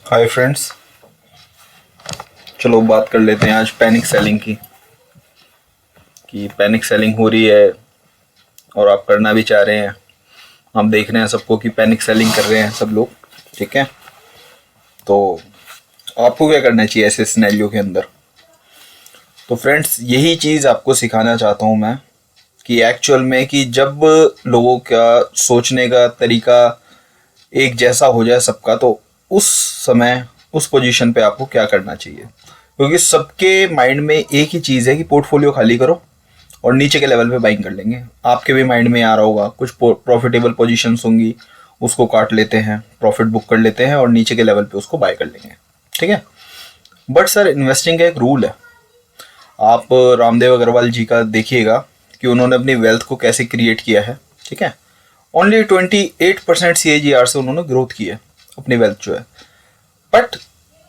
Hi friends, चलो बात कर लेते हैं आज पैनिक सेलिंग की। कि पैनिक सेलिंग हो रही है और आप करना भी चाह रहे हैं। हम देख रहे हैं सबको कि पैनिक सेलिंग कर रहे हैं सब लोग, ठीक है। तो आपको क्या करना चाहिए ऐसे सिनेरियो के अंदर? तो फ्रेंड्स, यही चीज़ आपको सिखाना चाहता हूँ मैं कि एक्चुअल में कि जब लोगों का सोचने का तरीका एक जैसा हो जाए सबका, तो उस समय उस पोजीशन पे आपको क्या करना चाहिए। क्योंकि सबके माइंड में एक ही चीज़ है कि पोर्टफोलियो खाली करो और नीचे के लेवल पे बाइंग कर लेंगे। आपके भी माइंड में आ रहा होगा कुछ प्रॉफिटेबल पोजीशंस होंगी, उसको काट लेते हैं, प्रॉफिट बुक कर लेते हैं और नीचे के लेवल पे उसको बाय कर लेंगे, ठीक है। बट सर, इन्वेस्टिंग का एक रूल है। आप रामदेव अग्रवाल जी का देखिएगा कि उन्होंने अपनी वेल्थ को कैसे क्रिएट किया है, ठीक है। ओनली 28% CAGR से उन्होंने ग्रोथ की है अपनी वेल्थ जो है। बट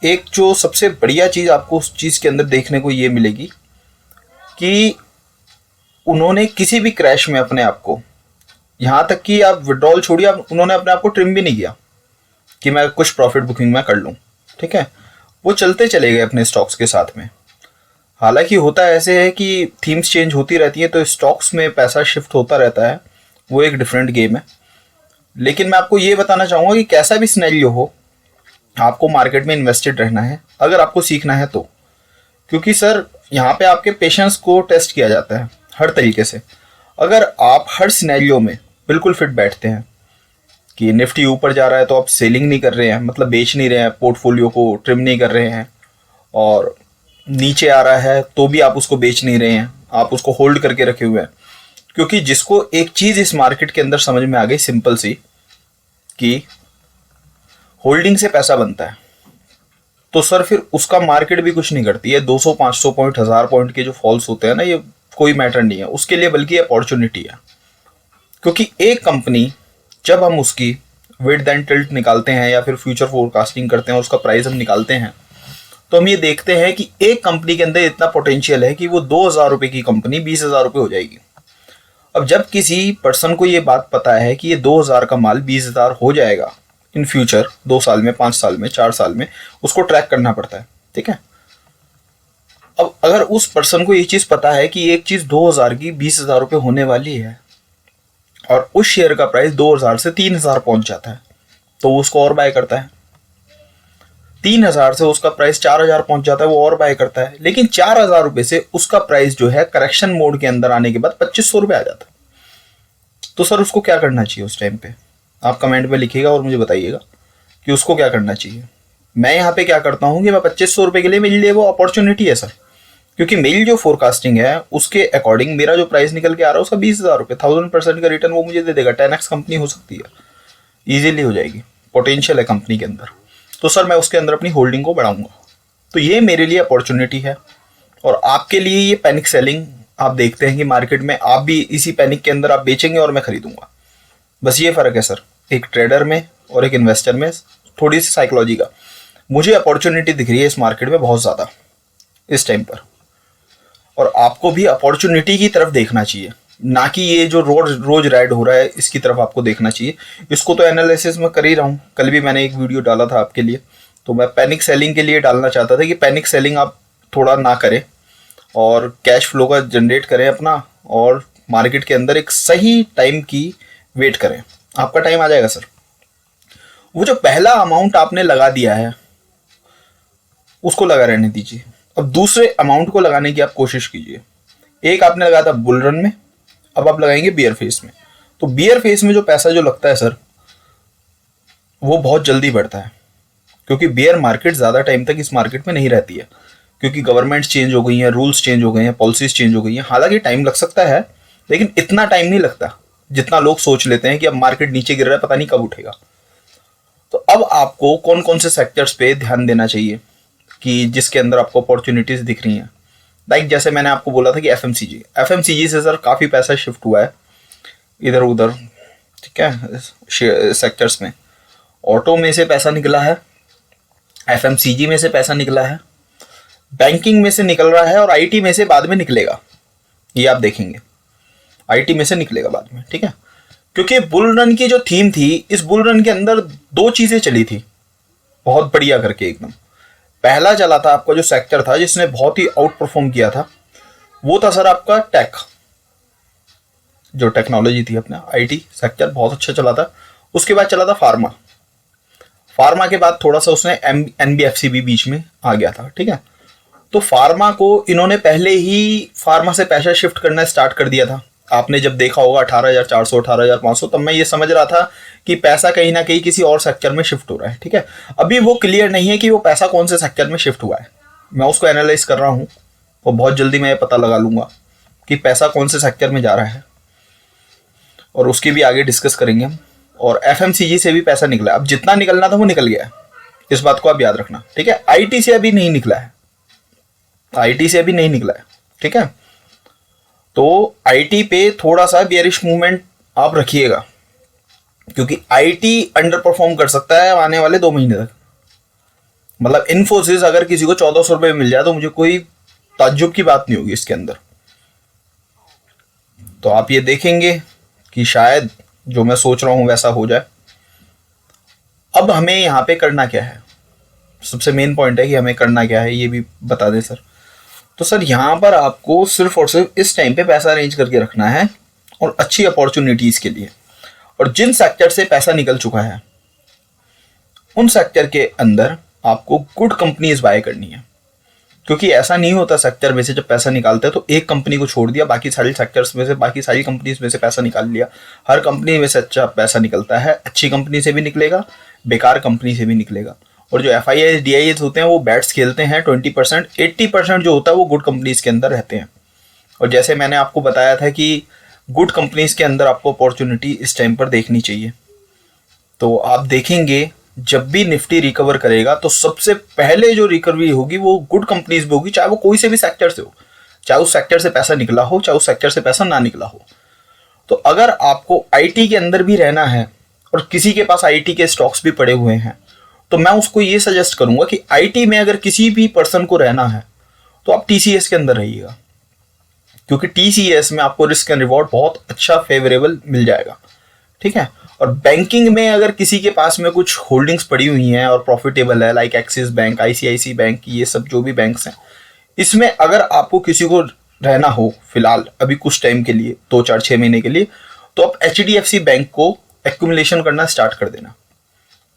एक जो सबसे बढ़िया चीज़ आपको उस चीज़ के अंदर देखने को ये मिलेगी कि उन्होंने किसी भी क्रैश में अपने आप को, यहाँ तक कि आप विड्रॉल छोड़िए, उन्होंने अपने आप को ट्रिम भी नहीं किया कि मैं कुछ प्रॉफिट बुकिंग में कर लूँ, ठीक है। वो चलते चले गए अपने स्टॉक्स के साथ में। हालांकि होता ऐसे है कि थीम्स चेंज होती रहती है, तो स्टॉक्स में पैसा शिफ्ट होता रहता है, वो एक डिफरेंट गेम है। लेकिन मैं आपको ये बताना चाहूँगा कि कैसा भी सिनेरियो हो, आपको मार्केट में इन्वेस्टेड रहना है अगर आपको सीखना है तो। क्योंकि सर, यहाँ पे आपके पेशेंस को टेस्ट किया जाता है हर तरीके से। अगर आप हर सिनेरियो में बिल्कुल फिट बैठते हैं कि निफ्टी ऊपर जा रहा है तो आप सेलिंग नहीं कर रहे हैं, मतलब बेच नहीं रहे हैं, पोर्टफोलियो को ट्रिम नहीं कर रहे हैं, और नीचे आ रहा है तो भी आप उसको बेच नहीं रहे हैं, आप उसको होल्ड करके रखे हुए हैं। क्योंकि जिसको एक चीज़ इस मार्केट के अंदर समझ में आ गई, सिंपल सी, कि होल्डिंग से पैसा बनता है, तो सर फिर उसका मार्केट भी कुछ नहीं करती है। 200 500 पॉइंट, 1000 पॉइंट के जो फॉल्स होते हैं ना, ये कोई मैटर नहीं है उसके लिए, बल्कि अपॉर्चुनिटी है। क्योंकि एक कंपनी, जब हम उसकी विड्थ एंड टिल्ट निकालते हैं या फिर फ्यूचर फोरकास्टिंग करते हैं, उसका प्राइस हम निकालते हैं, तो हम ये देखते हैं कि एक कंपनी के अंदर इतना पोटेंशियल है कि वो 2000 रुपये की कंपनी 20,000 रुपये हो जाएगी। अब जब किसी पर्सन को ये बात पता है कि ये 2000 का माल 20,000 हो जाएगा इन फ्यूचर, 2 साल में, 5 साल में, 4 साल में, उसको ट्रैक करना पड़ता है, ठीक है। अब अगर उस पर्सन को ये चीज़ पता है कि एक चीज़ 2000 की 20,000 रुपये होने वाली है और उस शेयर का प्राइस 2000 से 3000 पहुंच जाता है, तो वो उसको और बाय करता है। 3000 से उसका प्राइस 4000 पहुंच जाता है, वो और बाय करता है। लेकिन 4000 रुपये से उसका प्राइस जो है करेक्शन मोड के अंदर आने के बाद 2500 रुपये आ जाता है। तो सर उसको क्या करना चाहिए उस टाइम पे? आप कमेंट में लिखिएगा और मुझे बताइएगा कि उसको क्या करना चाहिए। मैं यहाँ पे क्या करता हूँ कि मैं 2500 रुपये के लिए, मेरे लिए वो अपॉर्चुनिटी है सर। क्योंकि मेरी जो फोरकास्टिंग है उसके अकॉर्डिंग मेरा जो प्राइस निकल के आ रहा है उसका 20,000 रुपये, 1000% का रिटर्न वो मुझे दे देगा। 10x कंपनी हो सकती है, ईजिली हो जाएगी, पोटेंशियल है कंपनी के अंदर। तो सर मैं उसके अंदर अपनी होल्डिंग को बढ़ाऊंगा। तो ये मेरे लिए अपॉर्चुनिटी है, और आपके लिए ये पैनिक सेलिंग। आप देखते हैं कि मार्केट में आप भी इसी पैनिक के अंदर आप बेचेंगे और मैं खरीदूंगा। बस ये फ़र्क है सर, एक ट्रेडर में और एक इन्वेस्टर में, थोड़ी सी साइकोलॉजी का। मुझे अपॉर्चुनिटी दिख रही है इस मार्केट में बहुत ज़्यादा इस टाइम पर, और आपको भी अपॉर्चुनिटी की तरफ देखना चाहिए, ना कि ये जो रोज रोज राइड हो रहा है इसकी तरफ आपको देखना चाहिए। इसको तो एनालिसिस में कर ही रहा हूँ। कल भी मैंने एक वीडियो डाला था आपके लिए, तो मैं पैनिक सेलिंग के लिए डालना चाहता था कि पैनिक सेलिंग आप थोड़ा ना करें और कैश फ्लो का जनरेट करें अपना, और मार्केट के अंदर एक सही टाइम की वेट करें। आपका टाइम आ जाएगा सर। वो जो पहला अमाउंट आपने लगा दिया है उसको लगा रहने दीजिए, अब दूसरे अमाउंट को लगाने की आप कोशिश कीजिए। एक आपने लगाया था बुल रन में, अब आप लगाएंगे बियर फेस में। तो बियर फेस में जो पैसा जो लगता है सर, वो बहुत जल्दी बढ़ता है, क्योंकि बियर मार्केट ज़्यादा टाइम तक इस मार्केट में नहीं रहती है। क्योंकि गवर्नमेंट्स चेंज हो गई हैं, रूल्स चेंज हो गए हैं, पॉलिसीज चेंज हो गई हैं। हालांकि टाइम लग सकता है, लेकिन इतना टाइम नहीं लगता जितना लोग सोच लेते हैं कि अब मार्केट नीचे गिर रहा है, पता नहीं कब उठेगा। तो अब आपको कौन कौन से सेक्टर्स पे ध्यान देना चाहिए कि जिसके अंदर आपको अपॉर्चुनिटीज दिख रही हैं। लाइक जैसे मैंने आपको बोला था कि एफएमसीजी से सर काफ़ी पैसा शिफ्ट हुआ है इधर उधर, ठीक है, सेक्टर्स में। ऑटो में से पैसा निकला है, एफएमसीजी में से पैसा निकला है, बैंकिंग में से निकल रहा है, और आईटी में से बाद में निकलेगा। ये आप देखेंगे, आईटी में से निकलेगा बाद में, ठीक है। क्योंकि बुल रन की जो थीम थी, इस बुल रन के अंदर दो चीज़ें चली थी बहुत बढ़िया करके एकदम। पहला चला था आपका जो सेक्टर था जिसने बहुत ही आउट परफॉर्म किया था, वो था सर आपका टेक, जो टेक्नोलॉजी थी अपना आईटी सेक्टर बहुत अच्छा चला था। उसके बाद चला था फार्मा। फार्मा के बाद थोड़ा सा उसने एनबीएफसी भी बीच में आ गया था, ठीक है। तो फार्मा को इन्होंने पहले ही फार्मा से पैसा शिफ्ट करना स्टार्ट कर दिया था। आपने जब देखा होगा 18,400 18,500, तब मैं ये समझ रहा था कि पैसा कहीं ना कहीं किसी और सेक्टर में शिफ्ट हो रहा है, ठीक है। अभी वो क्लियर नहीं है कि वो पैसा कौन से सेक्टर में शिफ्ट हुआ है, मैं उसको एनालाइज कर रहा हूँ और बहुत जल्दी मैं ये पता लगा लूंगा कि पैसा कौन से सेक्टर में जा रहा है, और उसकी भी आगे डिस्कस करेंगे हम। और एफएमसीजी से भी पैसा निकला, अब जितना निकलना था वो निकल गया है, इस बात को आप याद रखना, ठीक है। आईटी से अभी नहीं निकला है, आईटी से अभी नहीं निकला है, ठीक है। तो आईटी पे थोड़ा सा बेयरिश मूवमेंट आप रखिएगा, क्योंकि आईटी अंडर परफॉर्म कर सकता है आने वाले 2 महीने तक। मतलब इन्फोसिस अगर किसी को 1400 रुपये मिल जाए तो मुझे कोई ताज्जुब की बात नहीं होगी इसके अंदर। तो आप ये देखेंगे कि शायद जो मैं सोच रहा हूं वैसा हो जाए। अब हमें यहाँ पे करना क्या है, सबसे मेन पॉइंट है कि हमें करना क्या है, ये भी बता दें सर। तो सर यहाँ पर आपको सिर्फ और सिर्फ इस टाइम पे पैसा अरेंज करके रखना है और अच्छी अपॉर्चुनिटीज के लिए। और जिन सेक्टर से पैसा निकल चुका है उन सेक्टर के अंदर आपको गुड कंपनीज बाय करनी है, क्योंकि ऐसा नहीं होता सेक्टर में से जब पैसा निकालते हैं तो एक कंपनी को छोड़ दिया, बाकी सारी सेक्टर्स में से, बाकी सारी कंपनीज में से पैसा निकाल लिया। हर कंपनी में से अच्छा पैसा निकलता है, अच्छी कंपनी से भी निकलेगा, बेकार कंपनी से भी निकलेगा। और जो FIIs DIAs होते हैं वो बैट्स खेलते हैं 20%, 80% जो होता है वो गुड कंपनीज के अंदर रहते हैं। और जैसे मैंने आपको बताया था कि गुड कंपनीज के अंदर आपको अपॉर्चुनिटी इस टाइम पर देखनी चाहिए। तो आप देखेंगे जब भी निफ्टी रिकवर करेगा तो सबसे पहले जो रिकवरी होगी वो गुड कंपनीज में होगी, चाहे वो कोई से भी सेक्टर से हो, चाहे उस सेक्टर से पैसा निकला हो, चाहे उस सेक्टर से पैसा ना निकला हो। तो अगर आपको आईटी के अंदर भी रहना है और किसी के पास आईटी के स्टॉक्स भी पड़े हुए हैं, तो मैं उसको ये सजेस्ट करूंगा कि आईटी में अगर किसी भी पर्सन को रहना है तो आप टीसीएस के अंदर रहिएगा, क्योंकि टीसीएस में आपको रिस्क एंड रिवॉर्ड बहुत अच्छा फेवरेबल मिल जाएगा, ठीक है। और बैंकिंग में अगर किसी के पास में कुछ होल्डिंग्स पड़ी हुई हैं और प्रॉफिटेबल है, like Axis bank, ICICI bank, ये सब जो भी बैंक्स हैं, इसमें अगर आपको किसी को रहना हो फिलहाल अभी कुछ टाइम के लिए, 2 4 6 महीने के लिए, तो आप HDFC बैंक को एक्यूमुलेशन करना स्टार्ट कर देना,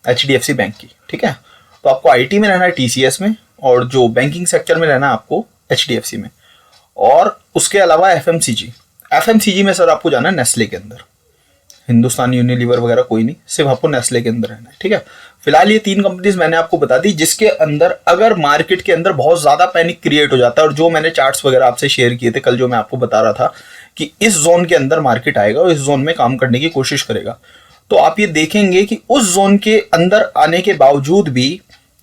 HDFC बैंक की, ठीक है। तो आपको आईटी में रहना है TCS में, और जो बैंकिंग सेक्टर में रहना है आपको HDFC में। और उसके अलावा FMCG में सर आपको जाना है नेस्ले के अंदर, हिंदुस्तान यूनिलीवर वगैरह कोई नहीं, सिर्फ आपको नेस्ले के अंदर रहना है, ठीक है। फिलहाल ये 3 कंपनीज मैंने आपको बता दी, जिसके अंदर अगर मार्केट के अंदर बहुत ज्यादा पैनिक क्रिएट हो जाता है, और जो मैंने चार्ट्स वगैरह आपसे शेयर किए थे कल, जो मैं आपको बता रहा था कि इस जोन के अंदर मार्केट आएगा और इस जोन में काम करने की कोशिश करेगा, तो आप ये देखेंगे कि उस जोन के अंदर आने के बावजूद भी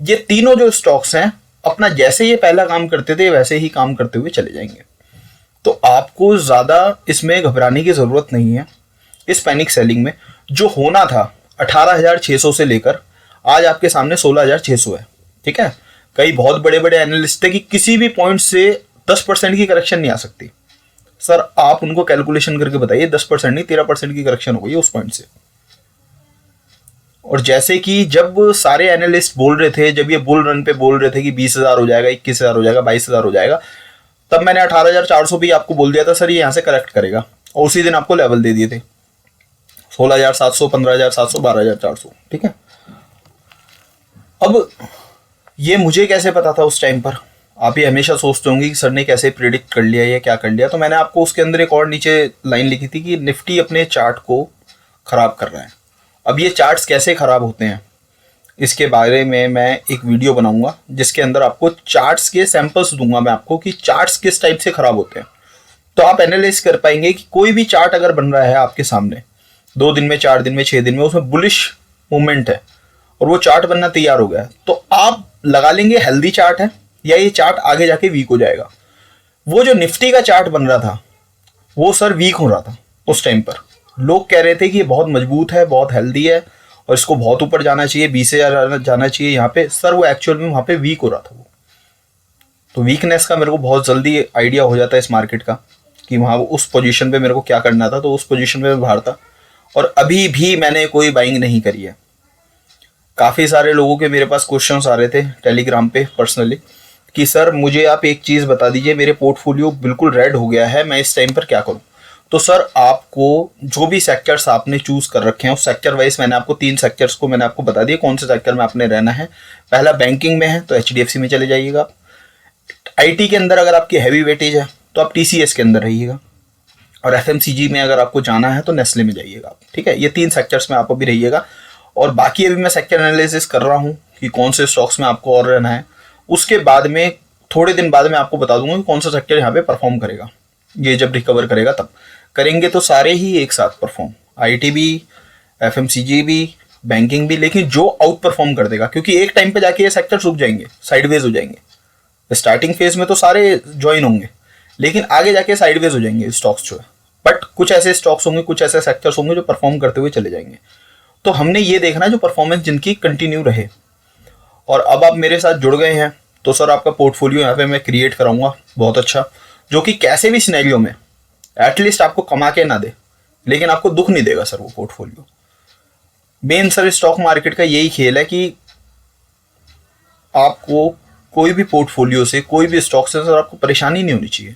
ये तीनों जो स्टॉक्स हैं अपना जैसे ये पहला काम करते थे वैसे ही काम करते हुए चले जाएंगे। तो आपको ज्यादा इसमें घबराने की जरूरत नहीं है। इस पैनिक सेलिंग में जो होना था 18,600 से लेकर आज आपके सामने 16,600 है, ठीक है। कई बहुत बड़े बड़े एनालिस्ट थे कि किसी भी पॉइंट से 10% की करेक्शन नहीं आ सकती। सर आप उनको कैलकुलेशन करके बताइए, 10% नहीं 13% की करेक्शन हो गई उस पॉइंट से। और जैसे कि जब सारे एनालिस्ट बोल रहे थे, जब ये बुल रन पे बोल रहे थे कि 20,000 हो जाएगा, 21,000 हो जाएगा, 22,000 हो जाएगा, तब मैंने 18,400 भी आपको बोल दिया था सर ये यहाँ से करेक्ट करेगा, और उसी दिन आपको लेवल दे दिए थे 16,700, 15,700, 12,400, ठीक है। अब ये मुझे कैसे पता था उस टाइम पर? आप ये हमेशा सोचते होंगे कि सर ने कैसे प्रिडिक्ट कर लिया या क्या कर लिया। तो मैंने आपको उसके अंदर एक और नीचे लाइन लिखी थी कि निफ्टी अपने चार्ट को खराब कर रहा है। अब ये चार्ट्स कैसे खराब होते हैं इसके बारे में मैं एक वीडियो बनाऊंगा, जिसके अंदर आपको चार्ट्स के सैंपल्स दूंगा मैं आपको कि चार्ट्स किस टाइप से खराब होते हैं। तो आप एनालाइज कर पाएंगे कि कोई भी चार्ट अगर बन रहा है आपके सामने 2 दिन में, 4 दिन में, 6 दिन में, उसमें बुलिश मूवमेंट है और वो चार्ट बनना तैयार हो गया है, तो आप लगा लेंगे हेल्दी चार्ट है या ये चार्ट आगे जाके वीक हो जाएगा। वो जो निफ्टी का चार्ट बन रहा था वो सर वीक हो रहा था उस टाइम पर। लोग कह रहे थे कि ये बहुत मजबूत है, बहुत हेल्दी है और इसको बहुत ऊपर जाना चाहिए, 20,000 जाना चाहिए यहाँ पे। सर वो एक्चुअल में वहाँ पे वीक हो रहा था वो। तो वीकनेस का मेरे को बहुत जल्दी आइडिया हो जाता है इस मार्केट का कि वहाँ उस पोजीशन पे मेरे को क्या करना था, तो उस पोजीशन पे मैं बाहर था और अभी भी मैंने कोई बाइंग नहीं करी है। काफ़ी सारे लोगों के मेरे पास क्वेश्चंस आ रहे थे टेलीग्राम पे पर्सनली कि सर मुझे आप एक चीज़ बता दीजिए, मेरे पोर्टफोलियो बिल्कुल रेड हो गया है, मैं इस टाइम पर क्या करूं। तो सर आपको जो भी सेक्टर्स आपने चूज कर रखे हैं उस सेक्टर वाइज मैंने आपको 3 सेक्टर्स को मैंने आपको बता दिया कौन से सेक्टर में आपने रहना है। पहला बैंकिंग में है तो HDFC में चले जाइएगा। IT के अंदर अगर आपकी हैवी वेटेज है तो आप TCS के अंदर रहिएगा। और FMCG में अगर आपको जाना है तो नेस्ले में जाइएगा आप, ठीक है। ये 3 सेक्टर्स में आप अभी रहिएगा। और बाकी अभी मैं सेक्टर एनालिसिस कर रहा हूँ कि कौन से स्टॉक्स में आपको और रहना है। उसके बाद में थोड़े दिन बाद में आपको बता दूंगा कि कौन सा सेक्टर यहाँ पे परफॉर्म करेगा। ये जब रिकवर करेगा तब करेंगे तो सारे ही एक साथ परफॉर्म, IT भी, FMCG भी, बैंकिंग भी, लेकिन जो आउट परफॉर्म कर देगा, क्योंकि एक टाइम पे जाके ये सेक्टर रुक जाएंगे, साइडवेज हो जाएंगे। स्टार्टिंग फेज में तो सारे ज्वाइन होंगे लेकिन आगे जाके साइडवेज हो जाएंगे स्टॉक्स जो है। बट कुछ ऐसे स्टॉक्स होंगे, कुछ ऐसे सेक्टर्स होंगे जो परफॉर्म करते हुए चले जाएंगे। तो हमने ये देखना है जो परफॉर्मेंस जिनकी कंटिन्यू रहे। और अब आप मेरे साथ जुड़ गए हैं तो सर आपका पोर्टफोलियो यहाँ पे मैं क्रिएट कराऊंगा बहुत अच्छा, जो कि कैसे भी सिनेरियो में एटलीस्ट आपको कमा के ना दे लेकिन आपको दुख नहीं देगा सर वो portfolio. Main sir stock market का यही खेल है कि आपको कोई भी पोर्टफोलियो से, कोई भी स्टॉक से सर आपको परेशानी नहीं होनी चाहिए।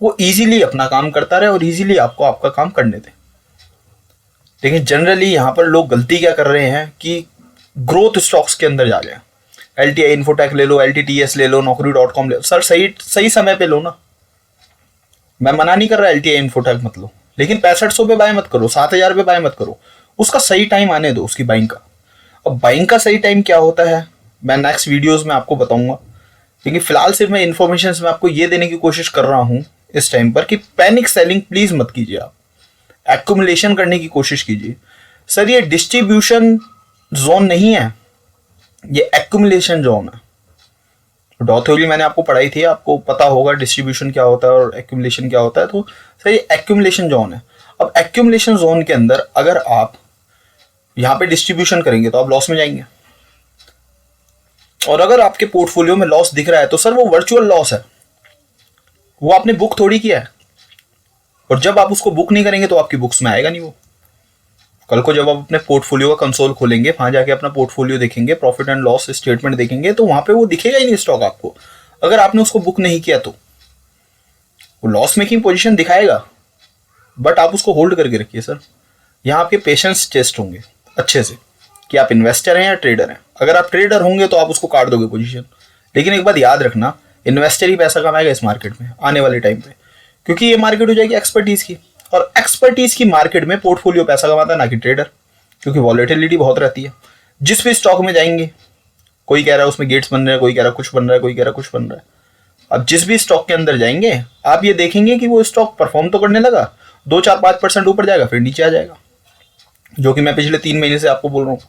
वो इजीली अपना काम करता रहे और इजीली आपको आपका काम करने दे। लेकिन जनरली यहाँ पर लोग गलती क्या कर रहे हैं कि ग्रोथ स्टॉक्स के अंदर जा जाए। LTI इन्फोटेक ले लो, LTTS ले लो, Naukri.com ले लो। सर सही समय पे लो ना। मैं मना नहीं कर रहा LTI इन्फोटेक मत लो, लेकिन 6500 पे बाय मत करो, 7000 पे बाय मत करो। उसका सही टाइम आने दो उसकी बाइंग का। अब बाइंग का सही टाइम क्या होता है मैं नेक्स्ट वीडियोस में आपको बताऊंगा, क्योंकि फिलहाल सिर्फ मैं इन्फॉर्मेशन में आपको ये देने की कोशिश कर रहा हूँ इस टाइम पर कि पैनिक सेलिंग प्लीज मत कीजिए। आप एक्यूमुलेशन करने की कोशिश कीजिए। सर ये डिस्ट्रीब्यूशन जोन नहीं है, ये एक्यूमुलेशन जोन है। डॉ थ्योरी मैंने आपको पढ़ाई थी, आपको पता होगा डिस्ट्रीब्यूशन क्या होता है और एक्यूमुलेशन क्या होता है। तो सर ये एक्यूमुलेशन जोन है। अब एक्यूमुलेशन जोन के अंदर अगर आप यहाँ पे डिस्ट्रीब्यूशन करेंगे तो आप लॉस में जाएंगे। और अगर आपके पोर्टफोलियो में लॉस दिख रहा है तो सर वो वर्चुअल लॉस है, वो आपने बुक थोड़ी किया है। और जब आप उसको बुक नहीं करेंगे तो आपकी बुक्स में आएगा नहीं वो। कल को जब आप अपने पोर्टफोलियो का कंसोल खोलेंगे, वहां जाके अपना पोर्टफोलियो देखेंगे, प्रॉफिट एंड लॉस स्टेटमेंट देखेंगे, तो वहां पे वो दिखेगा ही नहीं स्टॉक आपको, अगर आपने उसको बुक नहीं किया तो। वो लॉस मेकिंग पोजीशन दिखाएगा बट आप उसको होल्ड करके रखिए सर। यहाँ आपके पेशेंस टेस्ट होंगे अच्छे से कि आप इन्वेस्टर हैं या ट्रेडर हैं। अगर आप ट्रेडर होंगे तो आप उसको काट दोगे पोजीशन, लेकिन एक बात याद रखना, इन्वेस्टर ही पैसा कमाएगा इस मार्केट में आने वाले टाइम पे, क्योंकि ये मार्केट हो जाएगी एक्सपर्टीज की। और एक्सपर्टीज की मार्केट में पोर्टफोलियो पैसा कमाता है, ना कि ट्रेडर, क्योंकि वॉलेटिलिटी बहुत रहती है। जिस भी स्टॉक में जाएंगे, कोई कह रहा है उसमें गेट्स बन रहे हैं, कोई कह रहा है कुछ बन रहा है, कोई कह रहा है कुछ बन रहा है। अब जिस भी स्टॉक के अंदर जाएंगे आप ये देखेंगे कि वो स्टॉक परफॉर्म तो करने लगा, 2-4-5% ऊपर जाएगा फिर नीचे आ जाएगा, जो कि मैं पिछले 3 महीने से आपको बोल रहा हूँ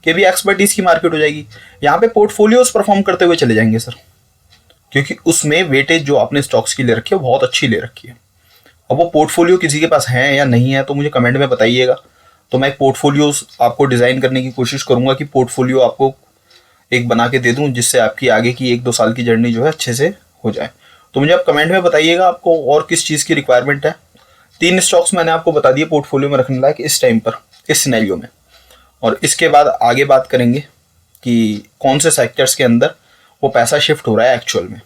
कि अभी एक्सपर्टीज की मार्केट हो जाएगी। यहाँ पे पोर्टफोलियोज परफॉर्म करते हुए चले जाएंगे सर, क्योंकि उसमें वेटेज जो आपने स्टॉक्स की ले रखी है वो बहुत अच्छी ले रखी है। अब वो पोर्टफोलियो किसी के पास है या नहीं है तो मुझे कमेंट में बताइएगा, तो मैं एक पोर्टफोलियो आपको डिज़ाइन करने की कोशिश करूंगा कि पोर्टफोलियो आपको एक बना के दे दूं जिससे आपकी आगे की 1-2 साल की जर्नी जो है अच्छे से हो जाए। तो मुझे आप कमेंट में बताइएगा आपको और किस चीज़ की रिक्वायरमेंट है। 3 स्टॉक्स मैंने आपको बता दिए पोर्टफोलियो में रखने लायक इस टाइम पर, इस सिनेरियो में। और इसके बाद आगे बात करेंगे कि कौन से सेक्टर्स के अंदर वो पैसा शिफ्ट हो रहा है एक्चुअल में,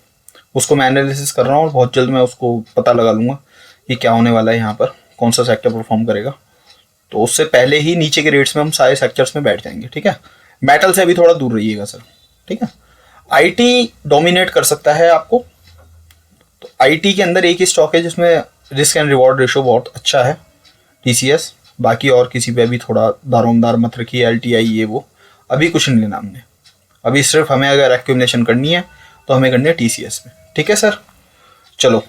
उसको मैं एनालिसिस कर रहा हूँ और बहुत जल्द मैं उसको पता लगा लूँगा कि क्या होने वाला है यहाँ पर, कौन सा सेक्टर परफॉर्म करेगा। तो उससे पहले ही नीचे के रेट्स में हम सारे सेक्टर्स में बैठ जाएंगे, ठीक है। मेटल से अभी थोड़ा दूर रहिएगा सर, ठीक है। IT डोमिनेट कर सकता है आपको, तो IT के अंदर एक ही स्टॉक है जिसमें रिस्क एंड रिवॉर्ड रेशो बहुत अच्छा है, TCS। बाकी और किसी पे अभी थोड़ा दारोमदार मत रखिए, LTI ये वो अभी कुछ नहीं लेना हमने। अभी सिर्फ हमें अगर एक्यूमुलेशन करनी है तो हमें करनी है TCS में, ठीक है सर। चलो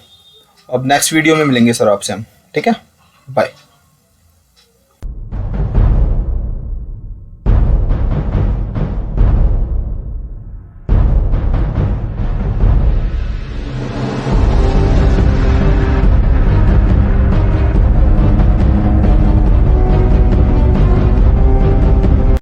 अब नेक्स्ट वीडियो में मिलेंगे सर आपसे हम, ठीक है। बाय।